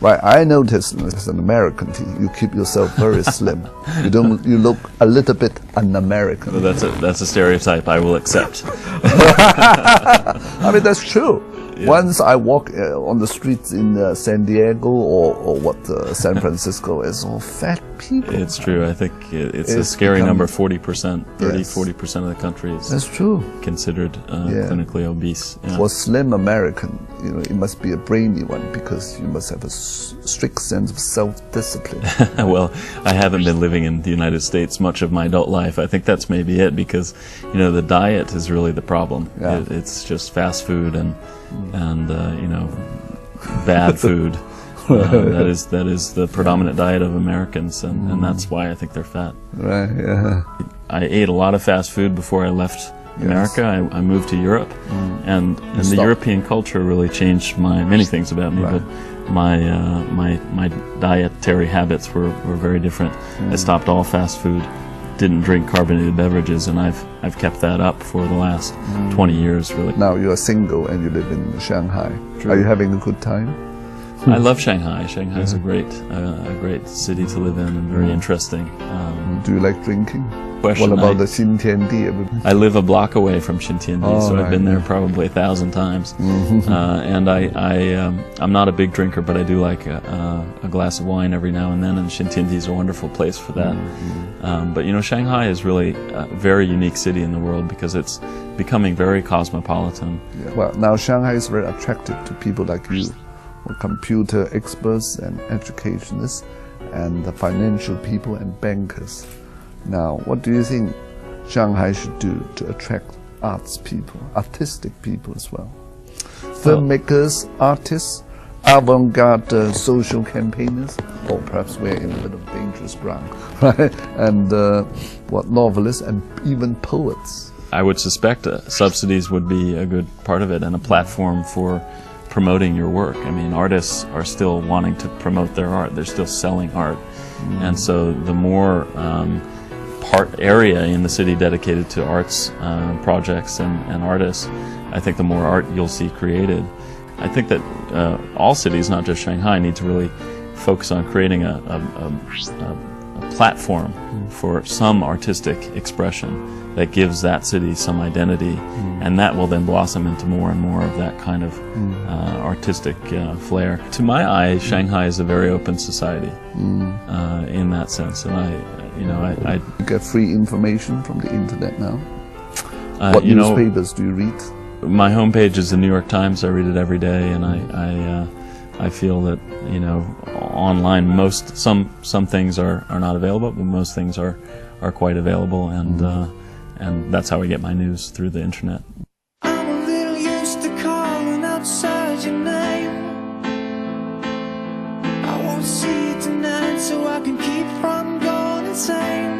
Right, I noticed as an American, you keep yourself very slim. You look a little bit un-American. Well, that's a stereotype I will accept. I mean, that's true. Yeah. Once I walk on the streets in San Diego or San Francisco, it's all fat people. It's true. I think it's a scary number. 40%, 40% of the country is that's true. Considered clinically obese. Yeah. For slim American, it must be a brainy one because you must have a strict sense of self-discipline. Well, I haven't been living in the United States much of my adult life. I think that's maybe it because, the diet is really the problem. Yeah. It's just fast food and bad food. That is the predominant diet of Americans, and that's why I think they're fat. Right. Yeah. I ate a lot of fast food before I left America. I moved to Europe, and the European culture really changed many things about me. But my dietary habits were very different. I stopped all fast food. Didn't drink carbonated beverages, and I've kept that up for the last 20 years, really. Now you are single and you live in Shanghai. True. Are you having a good time? I love Shanghai. Shanghai is a great city to live in and very interesting. Do you like drinking? What Question, about the Xintiandi? I live a block away from Xintiandi, so I've been there probably 1,000 times. And I'm not a big drinker, but I do like a glass of wine every now and then, and Xintiandi is a wonderful place for that. But Shanghai is really a very unique city in the world because it's becoming very cosmopolitan. Yeah. Well, now Shanghai is very attractive to people like you, computer experts and educationists, and the financial people and bankers. Now, what do you think Shanghai should do to attract arts people, artistic people as well? Filmmakers, artists, avant-garde social campaigners, or perhaps we're in a bit of dangerous ground, right? And novelists and even poets. I would suspect subsidies would be a good part of it and a platform for promoting your work. I mean, artists are still wanting to promote their art. They're still selling art. And so the more area in the city dedicated to arts projects and artists, I think the more art you'll see created. I think that all cities, not just Shanghai, need to really focus on creating a platform for some artistic expression that gives that city some identity, and that will then blossom into more and more of that kind of artistic flair. To my eye, Shanghai is a very open society in that sense, and I get free information from the internet now. What newspapers do you read? My homepage is the New York Times. I read it every day, and I feel that online some things are not available, but most things are quite available, and that's how I get my news, through the internet. I'm a little used to calling outside your name. I won't see you tonight so I can keep from going insane.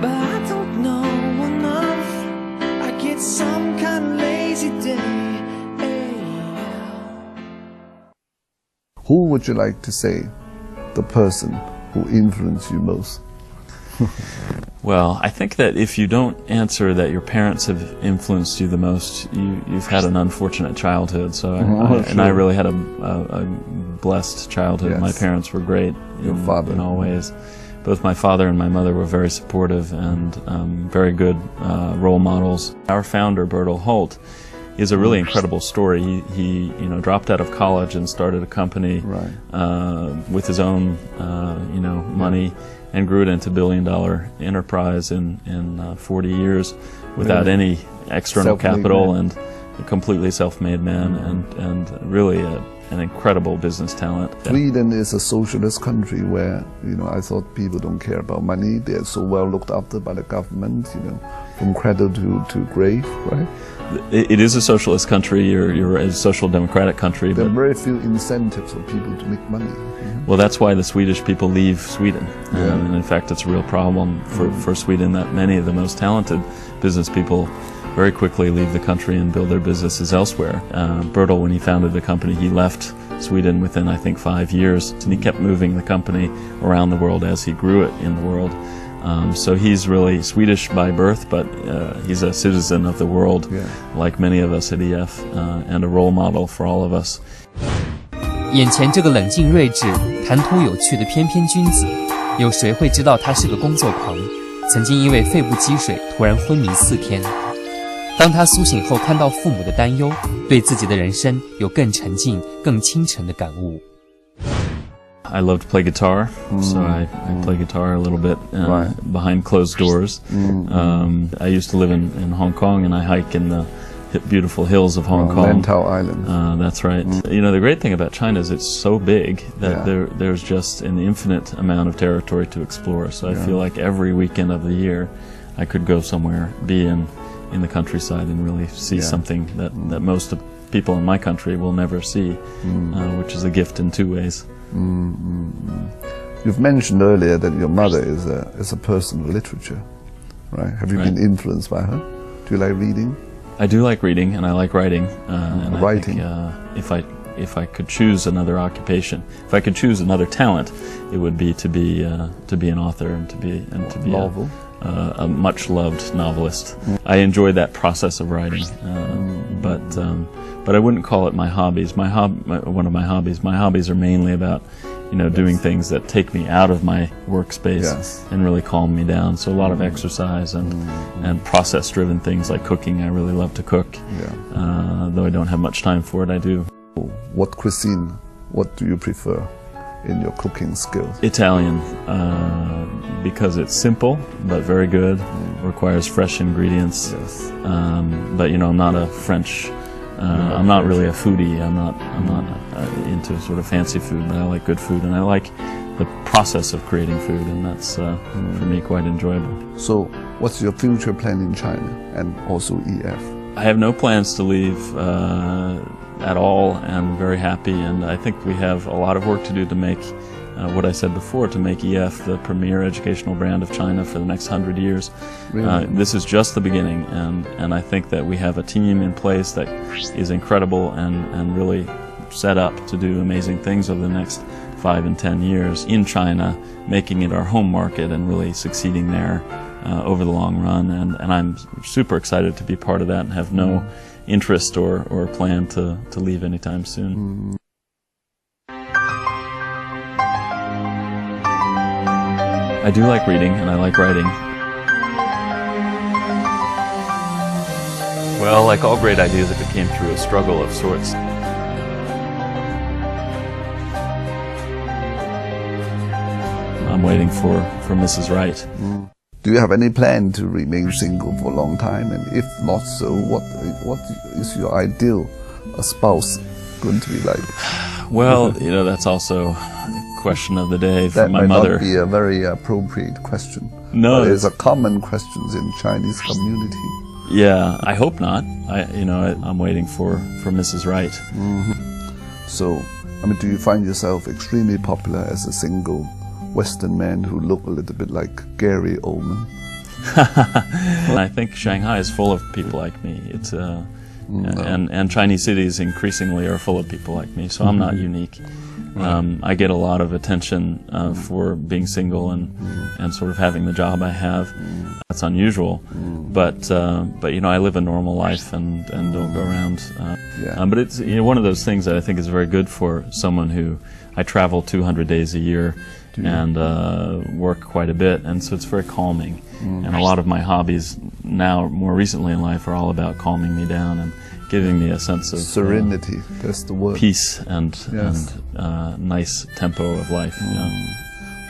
But I don't know enough. I get some kind of lazy day. Who would you like to say the person who influenced you most? Well, I think that if you don't answer that your parents have influenced you the most, you've had an unfortunate childhood. So I really had a blessed childhood. Yes. My parents were great in all ways. Both my father and my mother were very supportive and very good role models. Our founder, Bertil Holt, is a really incredible story. He dropped out of college and started a company with his own money, and grew it into $1 billion enterprise in 40 years without any external capital, and a completely self-made man, and really an incredible business talent. Sweden is a socialist country where, I thought people don't care about money. They're so well looked after by the government, from cradle to grave, right? It is a socialist country. You're a social democratic country. There are very few incentives for people to make money. Well, that's why the Swedish people leave Sweden. And in fact, it's a real problem for Sweden that many of the most talented business people very quickly leave the country and build their businesses elsewhere. Bertil, when he founded the company, he left Sweden within, I think, 5 years, and he kept moving the company around the world as he grew it in the world. So he's really Swedish by birth, but he's a citizen of the world, like many of us at EF, and a role model for all of us. 眼前这个冷静睿智、谈吐有趣的翩翩君子，有谁会知道他是个工作狂，曾经因为肺部积水突然昏迷4天。当他苏醒后，看到父母的担忧，对自己的人生有更沉静、更清晨的感悟。I love to play guitar, so I play guitar a little bit behind closed doors. I used to live in Hong Kong, and I hike in the beautiful hills of Hong Kong. Lantau Island. That's right. You know, the great thing about China is it's so big that there's just an infinite amount of territory to explore. So I feel like every weekend of the year I could go somewhere, be in the countryside and really see something that most of people in my country will never see, which is a gift in 2 ways. You've mentioned earlier that your mother is a person of literature, right? Have you been influenced by her? Do you like reading? I do like reading, and I like writing. And writing. I think, if I could choose another occupation, if I could choose another talent, it would be to be an author and to be a much loved novelist. I enjoy that process of writing, but I wouldn't call it my hobbies. One of my hobbies are mainly about, you know, doing things that take me out of my workspace and really calm me down. So a lot of exercise and process-driven things like cooking. I really love to cook. Though I don't have much time for it, I do. What cuisine, what do you prefer in your cooking skills? Italian, because it's simple but very good, requires fresh ingredients. But you know, I'm not a French. I'm not really a foodie. I'm not into sort of fancy food, but I like good food, and I like the process of creating food, and that's for me quite enjoyable. So, what's your future plan in China and also EF? I have no plans to leave at all, and very happy. And I think we have a lot of work to do to make what I said before, to make EF the premier educational brand of China for the next 100 years. Really? This is just the beginning, and I think that we have a team in place that is incredible and really set up to do amazing things over the next 5 and 10 years in China, making it our home market and really succeeding there over the long run. And I'm super excited to be part of that and have no interest or plan to leave anytime soon. I do like reading, and I like writing. Well, like all great ideas, it came through a struggle of sorts. I'm waiting for Mrs. Right. Do you have any plan to remain single for a long time? And if not so, what is your ideal spouse going to be like? Well, you know, that's also a question of the day for my mother. That might not be a very appropriate question. No, it's a common question in Chinese community. Yeah, I hope not. I'm waiting for Mrs. Right. So, I mean, do you find yourself extremely popular as a single Western man who look a little bit like Gary Oldman? I think Shanghai is full of people like me. It's and Chinese cities increasingly are full of people like me, so I'm not unique. I get a lot of attention for being single and sort of having the job I have. That's unusual, but you know, I live a normal life and don't go around. But it's, you know, one of those things that I think is very good for someone who, I travel 200 days a year and work quite a bit, and so it's very calming. And a lot of my hobbies now, more recently in life, are all about calming me down and giving me a sense of serenity. That's the word. Peace and nice tempo of life.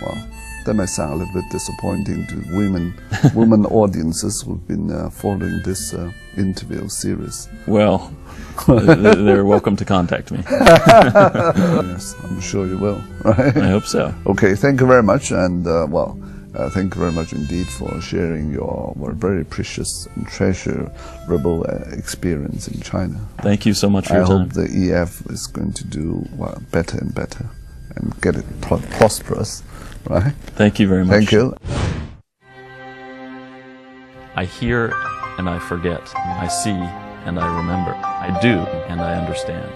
Well, that might sound a little bit disappointing to women audiences who've been following this interview series. Well, they're welcome to contact me. Yes, I'm sure you will. Right? I hope so. Okay, thank you very much, and thank you very much indeed for sharing your very precious and treasurable experience in China. Thank you so much for your time. I hope the EF is going to do better and better and get it prosperous, right? Thank you very much. Thank you. I hear and I forget. I see and I remember. I do and I understand.